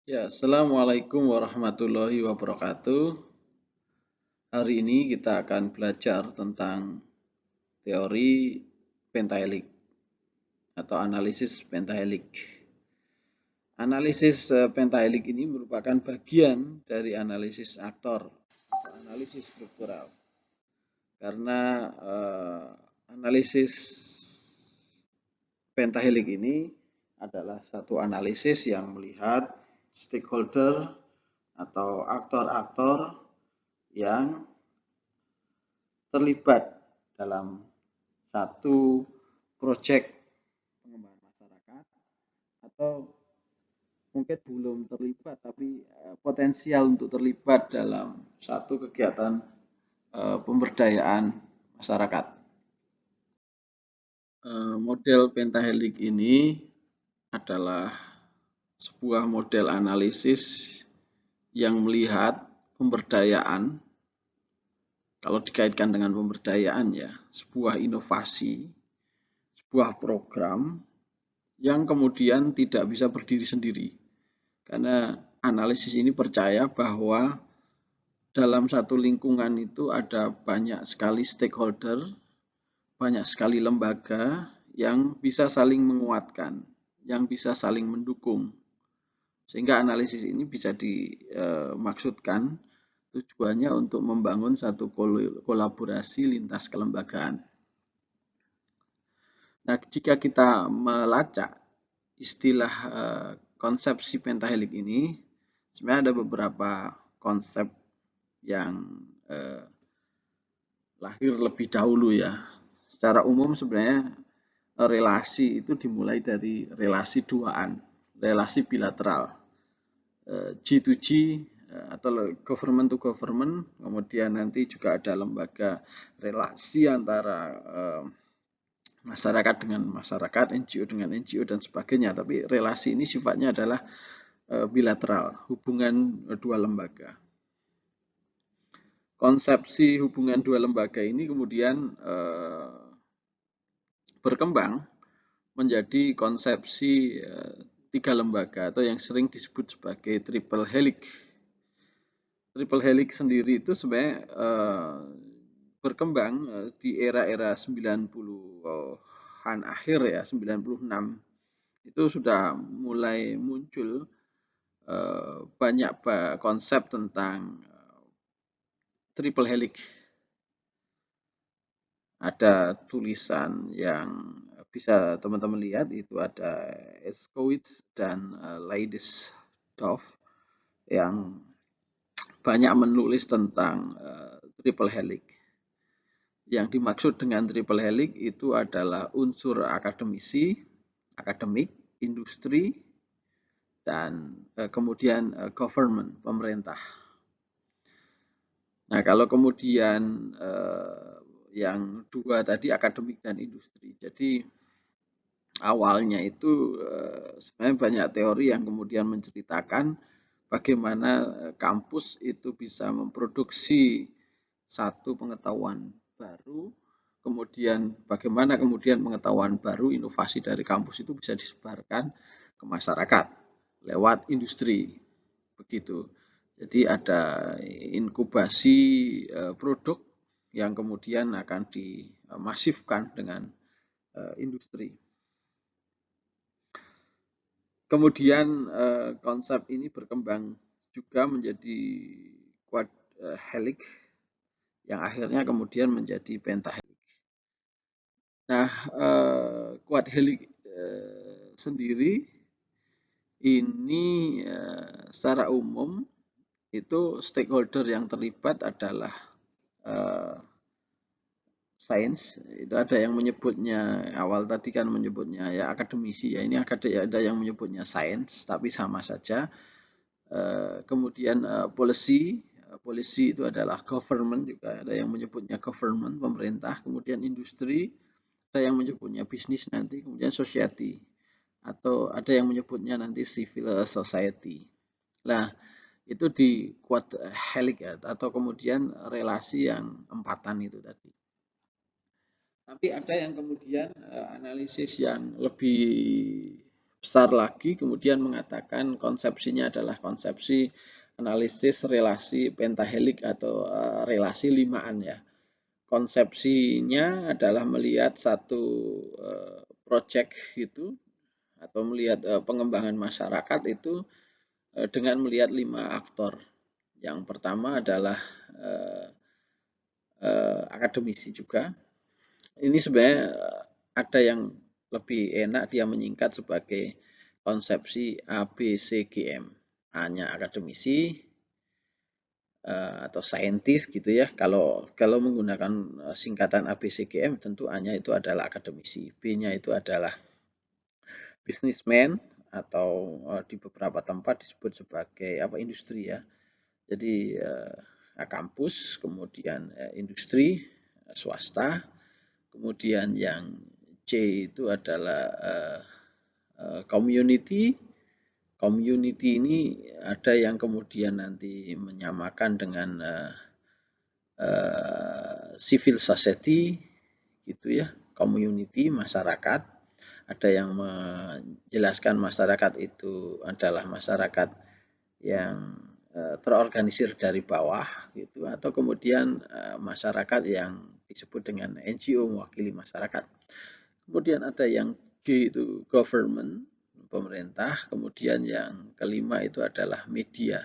Ya, Assalamualaikum warahmatullahi wabarakatuh. Hari ini kita akan belajar tentang teori pentahelik atau analisis pentahelik. Analisis pentahelik ini merupakan bagian dari analisis aktor atau analisis struktural. Karena analisis pentahelik ini adalah satu analisis yang melihat stakeholder atau aktor-aktor yang terlibat dalam satu proyek pengembangan masyarakat atau mungkin belum terlibat tapi potensial untuk terlibat dalam satu kegiatan pemberdayaan masyarakat. Model pentahelik ini adalah sebuah model analisis yang melihat pemberdayaan. Kalau dikaitkan dengan pemberdayaan ya, sebuah inovasi, sebuah program yang kemudian tidak bisa berdiri sendiri. Karena analisis ini percaya bahwa dalam satu lingkungan itu ada banyak sekali stakeholder, banyak sekali lembaga yang bisa saling menguatkan, yang bisa saling mendukung. Sehingga analisis ini bisa dimaksudkan tujuannya untuk membangun satu kolaborasi lintas kelembagaan. Nah, jika kita melacak istilah konsepsi pentahelik ini, sebenarnya ada beberapa konsep yang lahir lebih dahulu ya. Secara umum sebenarnya relasi itu dimulai dari relasi duaan, relasi bilateral, G2G atau government to government, kemudian nanti juga ada lembaga relasi antara masyarakat dengan masyarakat, NGO dengan NGO dan sebagainya. Tapi relasi ini sifatnya adalah bilateral, hubungan dua lembaga. Konsepsi hubungan dua lembaga ini kemudian berkembang menjadi konsepsi tiga lembaga atau yang sering disebut sebagai triple helix. Triple helix sendiri itu sebenarnya berkembang di era-era 90-an akhir ya, 96 itu sudah mulai muncul banyak konsep tentang triple helix. Ada tulisan yang bisa teman-teman lihat, itu ada Eskowitz dan Leidesdorff yang banyak menulis tentang triple helix. Yang dimaksud dengan triple helix itu adalah unsur akademik, industri, dan kemudian government, pemerintah. Nah, kalau kemudian yang dua tadi akademik dan industri. Jadi awalnya itu sebenarnya banyak teori yang kemudian menceritakan bagaimana kampus itu bisa memproduksi satu pengetahuan baru, kemudian bagaimana kemudian pengetahuan baru, inovasi dari kampus itu bisa disebarkan ke masyarakat lewat industri, begitu. Jadi ada inkubasi produk yang kemudian akan dimasifkan dengan industri. Kemudian konsep ini berkembang juga menjadi quad helix yang akhirnya kemudian menjadi pentahelix. Nah, quad helix sendiri ini secara umum itu stakeholder yang terlibat adalah sains. Itu ada yang menyebutnya, awal tadi kan menyebutnya ya akademisi ya, ini ada yang menyebutnya sains, tapi sama saja. Kemudian policy itu adalah government, juga ada yang menyebutnya government, pemerintah. Kemudian industri, ada yang menyebutnya bisnis nanti. Kemudian society, atau ada yang menyebutnya nanti civil society. Nah, itu di quad helix ya, atau kemudian relasi yang empatan itu tadi. Tapi ada yang kemudian analisis yang lebih besar lagi, kemudian mengatakan konsepsinya adalah konsepsi analisis relasi pentahelik atau relasi limaan ya. Konsepsinya adalah melihat satu project gitu atau melihat pengembangan masyarakat itu dengan melihat 5 aktor. Yang pertama adalah akademisi juga. Ini sebenarnya ada yang lebih enak dia menyingkat sebagai konsepsi ABCGM. A-nya akademisi atau saintis gitu ya. Kalau menggunakan singkatan ABCGM tentu A-nya itu adalah akademisi, B-nya itu adalah businessman atau di beberapa tempat disebut sebagai industri ya. Jadi kampus, kemudian industri, swasta, kemudian yang C itu adalah community. Community ini ada yang kemudian nanti menyamakan dengan civil society gitu ya, community masyarakat. Ada yang menjelaskan masyarakat itu adalah masyarakat yang terorganisir dari bawah gitu, atau kemudian masyarakat yang disebut dengan NGO mewakili masyarakat. Kemudian ada yang G itu government, pemerintah, kemudian yang kelima itu adalah media.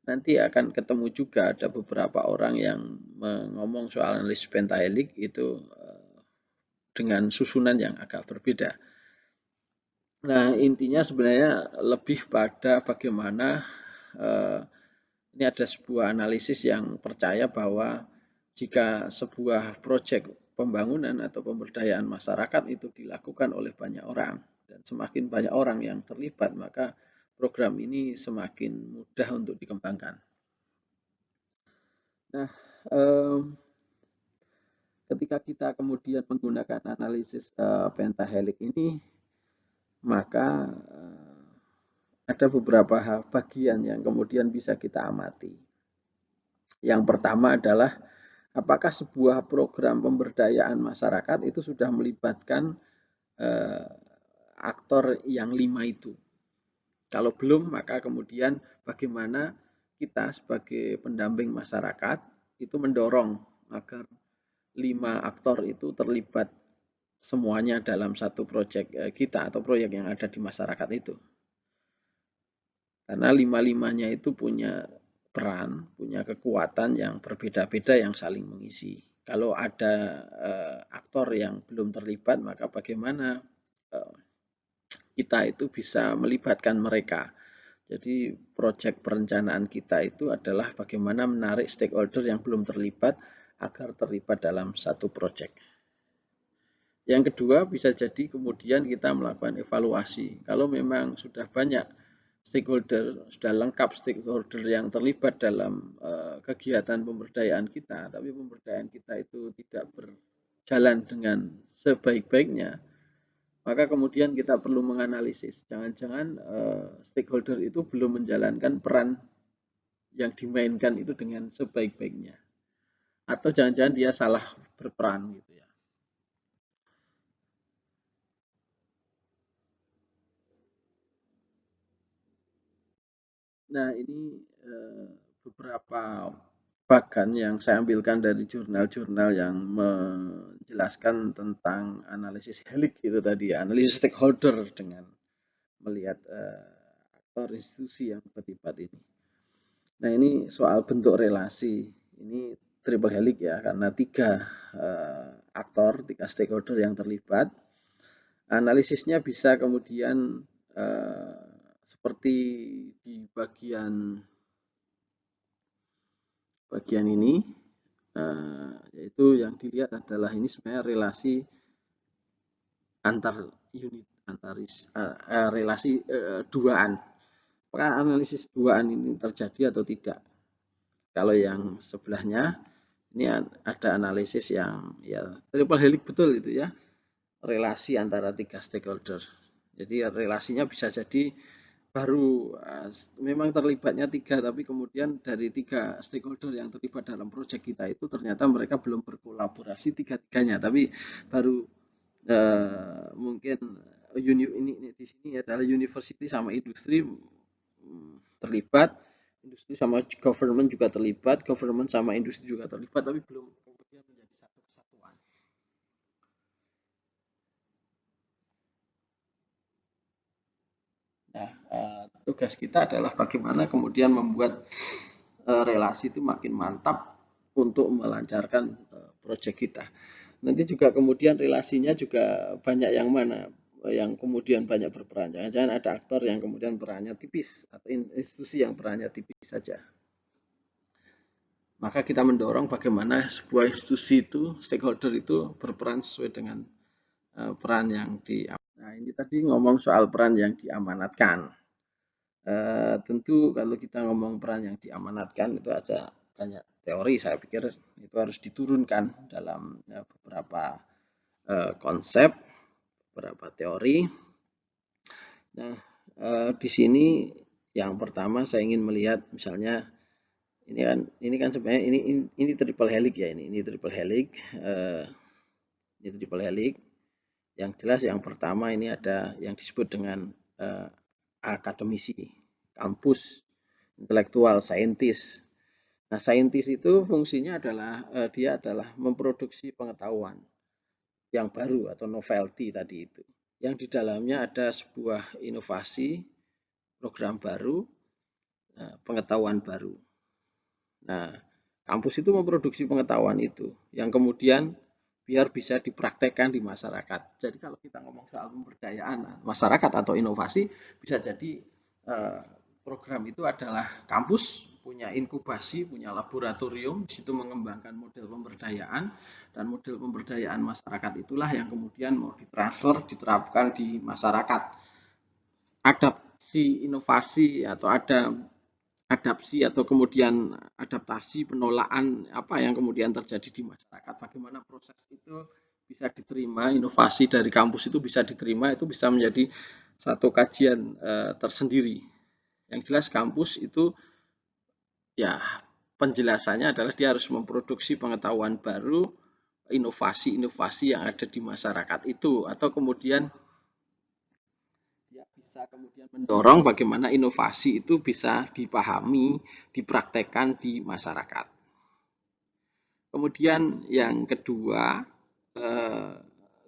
Nanti akan ketemu juga ada beberapa orang yang ngomong soal analisis pentahelik itu dengan susunan yang agak berbeda. Nah, intinya sebenarnya lebih pada bagaimana ini ada sebuah analisis yang percaya bahwa jika sebuah proyek pembangunan atau pemberdayaan masyarakat itu dilakukan oleh banyak orang dan semakin banyak orang yang terlibat, maka program ini semakin mudah untuk dikembangkan. Nah, ketika kita kemudian menggunakan analisis pentahelik ini, maka ada beberapa bagian yang kemudian bisa kita amati. Yang pertama adalah apakah sebuah program pemberdayaan masyarakat itu sudah melibatkan aktor yang 5 itu. Kalau belum, maka kemudian bagaimana kita sebagai pendamping masyarakat itu mendorong agar 5 aktor itu terlibat semuanya dalam satu proyek kita atau proyek yang ada di masyarakat itu. Karena 5-5-nya itu punya peran, punya kekuatan yang berbeda-beda yang saling mengisi. Kalau ada aktor yang belum terlibat, maka bagaimana kita itu bisa melibatkan mereka. Jadi proyek perencanaan kita itu adalah bagaimana menarik stakeholder yang belum terlibat agar terlibat dalam satu proyek. Yang kedua bisa jadi kemudian kita melakukan evaluasi. Kalau memang sudah banyak stakeholder, sudah lengkap stakeholder yang terlibat dalam kegiatan pemberdayaan kita, tapi pemberdayaan kita itu tidak berjalan dengan sebaik-baiknya, maka kemudian kita perlu menganalisis. Jangan-jangan stakeholder itu belum menjalankan peran yang dimainkan itu dengan sebaik-baiknya. Atau jangan-jangan dia salah berperan gitu ya. Nah, ini beberapa bagan yang saya ambilkan dari jurnal-jurnal yang menjelaskan tentang analisis helik itu tadi, analisis stakeholder dengan melihat aktor institusi yang terlibat ini. Nah, ini soal bentuk relasi. Ini triple helix ya, karena 3 aktor, 3 stakeholder yang terlibat. Analisisnya bisa kemudian seperti di bagian ini, yaitu yang dilihat adalah ini sebenarnya relasi antar unit, relasi duaan. Apakah analisis duaan ini terjadi atau tidak? Kalau yang sebelahnya ini ada analisis yang ya triple helix betul itu ya, relasi antara 3 stakeholder. Jadi relasinya bisa jadi baru memang terlibatnya 3, tapi kemudian dari 3 stakeholder yang terlibat dalam proyek kita itu ternyata mereka belum berkolaborasi 3-3-nya, tapi baru mungkin ini di sini adalah university sama industri terlibat, industri sama government juga terlibat, government sama industri juga terlibat, tapi belum kemudian menjadi satu kesatuan. Nah, tugas kita adalah bagaimana kemudian membuat relasi itu makin mantap untuk melancarkan proyek kita. Nanti juga kemudian relasinya juga banyak yang mana yang kemudian banyak berperan. Jangan-jangan ada aktor yang kemudian perannya tipis atau institusi yang perannya tipis saja. Maka kita mendorong bagaimana sebuah institusi itu, stakeholder itu berperan sesuai dengan peran yang Nah, ini tadi ngomong soal peran yang diamanatkan. Tentu kalau kita ngomong peran yang diamanatkan itu ada banyak teori, saya pikir itu harus diturunkan dalam beberapa konsep, beberapa teori. Nah, di sini yang pertama saya ingin melihat misalnya ini kan sebenarnya ini triple helix ya, ini triple helix, ini triple helix. Yang jelas yang pertama ini ada yang disebut dengan akademisi, kampus, intelektual, saintis. Nah, saintis itu fungsinya adalah dia adalah memproduksi pengetahuan yang baru atau novelty tadi itu. Yang di dalamnya ada sebuah inovasi, program baru, pengetahuan baru. Nah, kampus itu memproduksi pengetahuan itu yang kemudian biar bisa dipraktekkan di masyarakat. Jadi kalau kita ngomong soal pemberdayaan masyarakat atau inovasi, bisa jadi program itu adalah kampus punya inkubasi, punya laboratorium, di situ mengembangkan model pemberdayaan, dan model pemberdayaan masyarakat itulah yang kemudian mau ditransfer, diterapkan di masyarakat. Adaptasi inovasi atau ada adaptasi atau kemudian adaptasi penolakan apa yang kemudian terjadi di masyarakat, bagaimana proses itu bisa diterima, inovasi dari kampus itu bisa diterima, itu bisa menjadi satu kajian tersendiri. Yang jelas kampus itu ya penjelasannya adalah dia harus memproduksi pengetahuan baru, inovasi-inovasi yang ada di masyarakat itu, atau kemudian dia bisa kemudian mendorong bagaimana inovasi itu bisa dipahami, dipraktekkan di masyarakat. Kemudian yang kedua,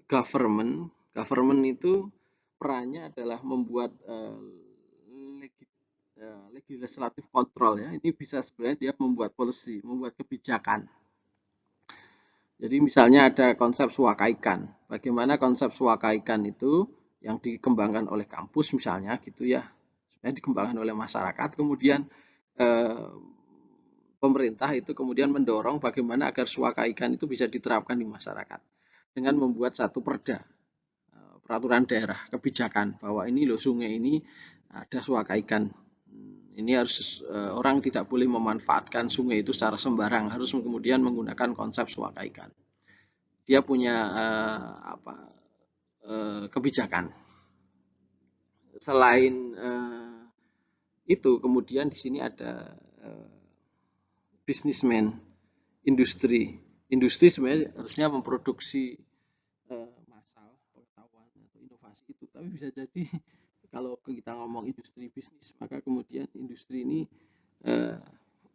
government. Government itu perannya adalah membuat legislatif kontrol ya. Ini bisa sebenarnya dia membuat policy, membuat kebijakan. Jadi misalnya ada konsep swakaikan. Bagaimana konsep swakaikan itu yang dikembangkan oleh kampus misalnya gitu ya, supaya dikembangkan oleh masyarakat. Kemudian pemerintah itu kemudian mendorong bagaimana agar swakaikan itu bisa diterapkan di masyarakat dengan membuat satu perda, peraturan daerah, kebijakan bahwa ini loh sungai ini ada swakaikan. Ini harus orang tidak boleh memanfaatkan sungai itu secara sembarang, harus kemudian menggunakan konsep swakaikan. Dia punya kebijakan. Selain itu, kemudian di sini ada businessman, industri. Industri sebenarnya harusnya memproduksi massal, pengetahuan atau inovasi itu, tapi bisa jadi kalau kita ngomong industri bisnis, maka kemudian industri ini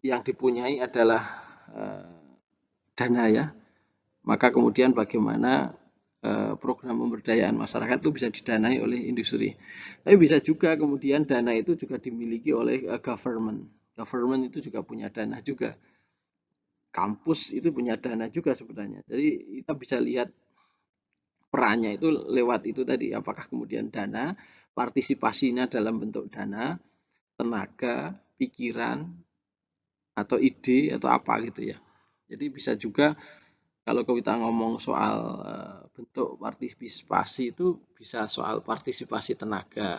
yang dipunyai adalah dana ya, maka kemudian bagaimana program pemberdayaan masyarakat itu bisa didanai oleh industri. Tapi bisa juga kemudian dana itu juga dimiliki oleh government. Government itu juga punya dana juga. Kampus itu punya dana juga sebenarnya. Jadi kita bisa lihat perannya itu lewat itu tadi. Apakah kemudian dana, partisipasinya dalam bentuk dana, tenaga, pikiran, atau ide, atau apa gitu ya. Jadi bisa juga kalau kita ngomong soal bentuk partisipasi itu bisa soal partisipasi tenaga,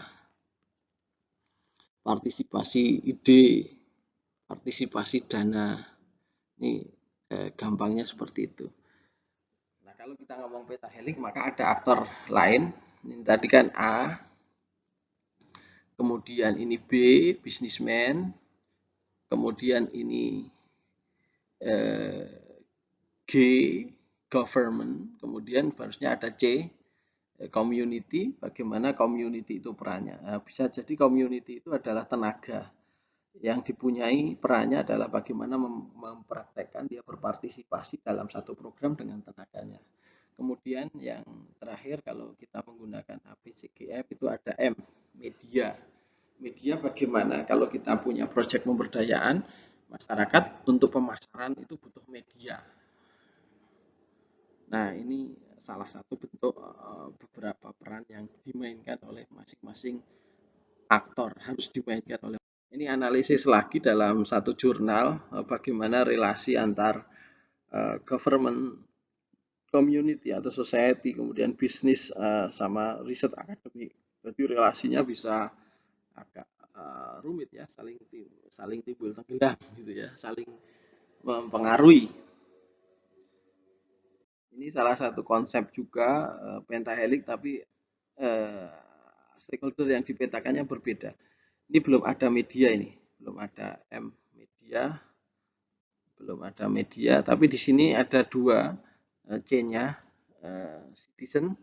partisipasi ide, partisipasi dana. Ini gampangnya seperti itu. Nah, kalau kita ngomong pentahelix maka ada aktor lain. Ini tadi kan A, kemudian ini B, businessman, kemudian ini G, government, kemudian harusnya ada C, community, bagaimana community itu perannya. Nah, bisa jadi community itu adalah tenaga yang dipunyai, perannya adalah bagaimana mempraktekkan dia berpartisipasi dalam satu program dengan tenaganya. Kemudian yang terakhir kalau kita menggunakan ABCGF itu ada M, media. Media bagaimana kalau kita punya proyek pemberdayaan masyarakat untuk pemasaran itu butuh media. Nah, ini salah satu bentuk beberapa peran yang dimainkan oleh masing-masing aktor, harus dimainkan oleh. Ini analisis lagi dalam satu jurnal bagaimana relasi antar government, community atau society, kemudian bisnis sama riset akademik. Jadi relasinya bisa agak rumit ya, saling timbul tenggelam gitu ya, saling mempengaruhi. Ini salah satu konsep juga pentahelix, tapi stakeholder yang dipetakannya berbeda. Ini belum ada media, ini belum ada M media, belum ada media, tapi di sini ada dua C-nya, citizen,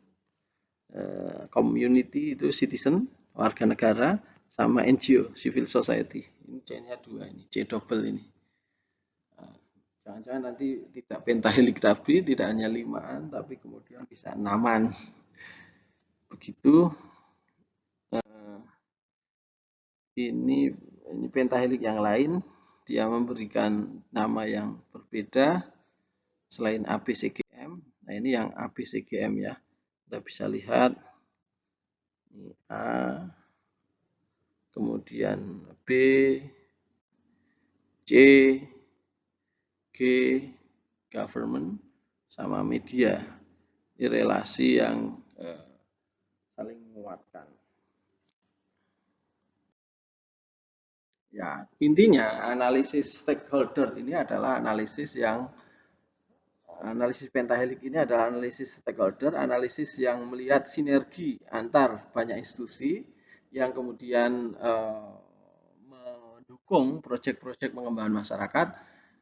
community itu citizen, warga negara, sama NGO, civil society. Ini C-nya dua, ini C double ini. Jangan-jangan nanti tidak pentahelix, tapi tidak hanya limaan, tapi kemudian bisa enaman. Begitu. Ini pentahelix yang lain, dia memberikan nama yang berbeda selain ABCGM. Nah, ini yang ABCGM ya. Kita bisa lihat ini A, kemudian B, C, G, government, sama media. Ini relasi yang saling menguatkan. Ya, intinya analisis stakeholder ini adalah analisis pentahelix ini adalah analisis stakeholder, analisis yang melihat sinergi antar banyak institusi yang kemudian mendukung proyek-proyek pengembangan masyarakat,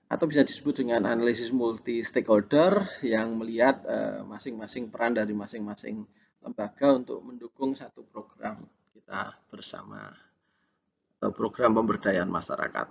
atau bisa disebut dengan analisis multi stakeholder yang melihat masing-masing peran dari masing-masing lembaga untuk mendukung satu program kita bersama, program pemberdayaan masyarakat.